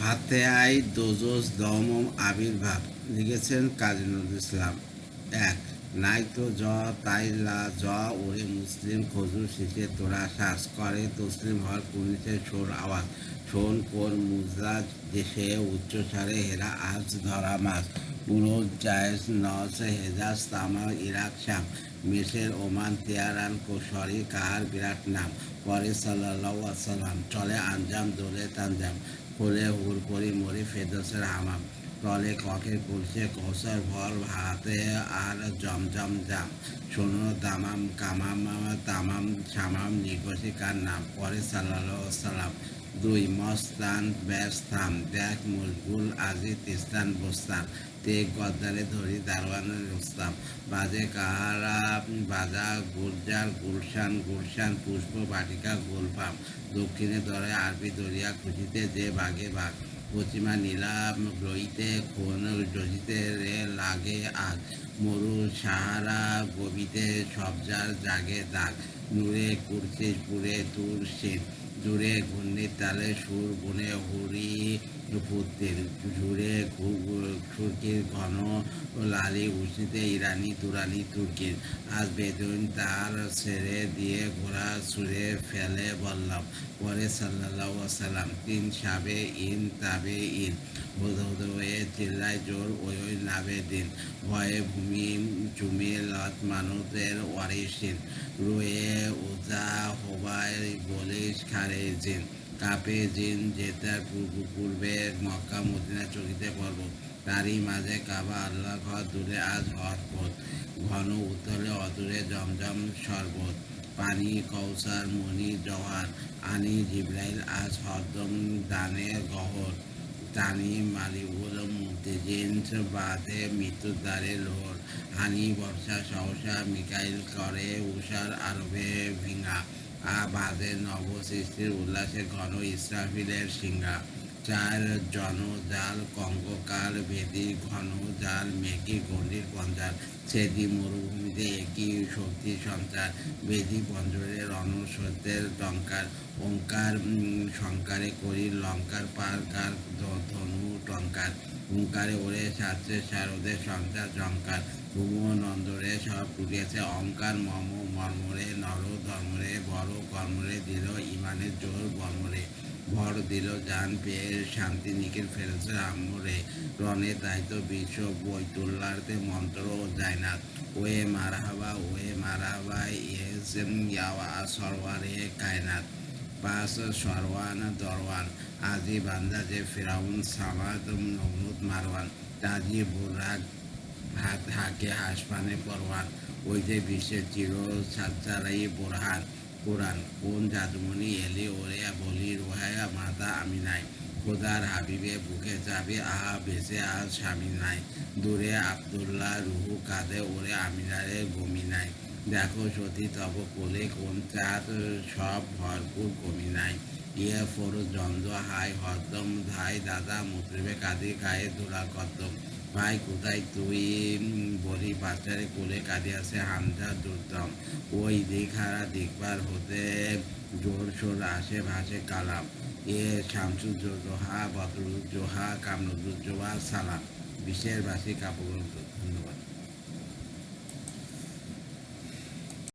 হাতেয়ায় দোজস দমম আবির্ভাব লিখেছেন কাজী নজরুল ইসলাম। এক, নাই তো তাই ওরে মুসলিম খজুর শিখে তোরা শ্বাস করে তসলিম হর পুলিশে সোর আওয়াজ শোন কোন মুজরাজ দেশে উচ্চস্বরে হেরা আজ ধরা মাছ উরোজ জায়েজ নস হেজাজ তামা ইরাক শাম মেসের ওমান তেয়ারান কোশরি কাহার বিরাট নাম পরে সাল্লাল্লাহু আসাল্লাম চলে আঞ্জাম দোলে তানজাম কোলে হুর করি মরি ফেদোসের হামাম তলে ককের কুলসে কৌশর ভর হাতে আর জমজম জাম শোনো দামাম কামাম তামাম শামাম নিকশি কার নাম পরে সাল্লাল্লাহু সাল্লাম। দুই, মস্তান ব্যস্তান দেখ মশগুল আজি তিস্তান বস্তান তে গদ্দারে ধরি দারোয়ানের রুস্তাম বাজে কাহারা বাজা গুর্জার গুলশান গুলশান পুষ্প বাটিকা গোলপাম দক্ষিণে দরে আরবি দরিয়া খুশিতে যে বাগে বাঘ পশ্চিমা নীলাম গ্রহিতে কোন রজিতে রে লাগে আগ মরু সাহারা গবিতে সবজার জাগে দাগ নূরে কুরসিস পুরে তুর শীত জুড়ে ঘূর্ণির তালে সুর বনে হুড়ি পুত্রের জুড়ে সুরকির ঘন লালি উচিতে ইরানি তুরানি তুর্কির আজ বেদুইন তার ছেড়ে দিয়ে ঘোড়া সুরে ফেলে বললাম পরে সাল্লাল্লাহু সাল্লাম। তিন, সাবে ইন তাবে ইন হয়ে চিল্লায় জোর ওই নাবে দিন ভয়ে ভূমি চুমি লত মানুষের ওয়ারিসিন রয়ে ওজা হবায় বলিস খারে জিন কাপে জিন যেটার পূর্বে মক্কা মদিনা চকিতে পর্ব তারই মাঝে কাবা আল্লাহ ঘর দূরে আজ হরপথ ঘন উতলে অদূরে জমজম শরবত পানি কৌসার মণি জওয়ার আনি জিব্রাইল আজ হরদম দানে গহর টানি মালিবুল মুক্তিজিন বাদে মৃত্যুর দ্বারে লোর হানি বর্ষা সহসা মিকাইল করে উষার আরবে ভিঙা বাদে নবসৃষ্টির উল্লাসে ঘন ইসরাফিলের সিংহা চার, জনজাল কঙ্গকাল বেদি ঘন জাল মেকি গণ্ডির পঞ্চার সেদি মরুভূমিতে একই শক্তি সঞ্চার বেদি পঞ্জরে রণসত্যের টঙ্কার ওঙ্কার শঙ্কারে করি লঙ্কার পার কার ধনু টঙ্কার হুঙ্কারে ওরে শাস্ত্রে শারদে সঞ্চার জঙ্কার ভুবন অন্দরে সব ফুটিয়েছে অঙ্কার মম মর্মরে নর ধর্মরে বড় কর্মরে দিল ইমানের জোর বর্মরে ভর দিল জান পেয়ে শান্তি নিখিল ফেরেছে আমরে রণে তাই তো বিশ্ব বৈতুল্লার্তে মন্ত্র যায় না ওয়ে মারাহাবা ইয়াওয়া সরওয়ারে কায়নাত পাঁচ, সরওয়ান দরওয়ান আজি বান্দা যে ফেরাউন সামাদ নমরুদ মারওয়ান তাজি বুরাক হাত হাকে হাসপানে পরওয়ান ওই যে বিশ্বের চির সাচ্চারাই বোরহান কোরআন কোন জাদুমণি এলি ওরে বলি রোহায়া মাতা আমি নাই খোদার হাবিবে বুকে যাবে আহা বেঁচে আজ স্বামী নাই দূরে আবদুল্লাহ রুহু কাঁদে ওরে আমিনারে গমি নাই দেখো সতী তব কোলে কোন চাঁদ সব ভরপুর কমি নাই ইয়ে ফরুজ দ্বন্দ্ব হাই হরদম ধাই দাদা মুত্রিবে কাঁদি গায়ে দোলা কদ্দম ভাই কোথায় তুই বলি বাচ্চারে কোলে কাঁদিয়াছে হামজা দুর্দম ওই দিঘারা দিকবার হতে জোর সোর আসে ভাসে কালাম এ শামসুজ্জোহা বদরুজ্জোহা কামরুজ্জোহা সালাম বিশ্বের বাসী কাপড়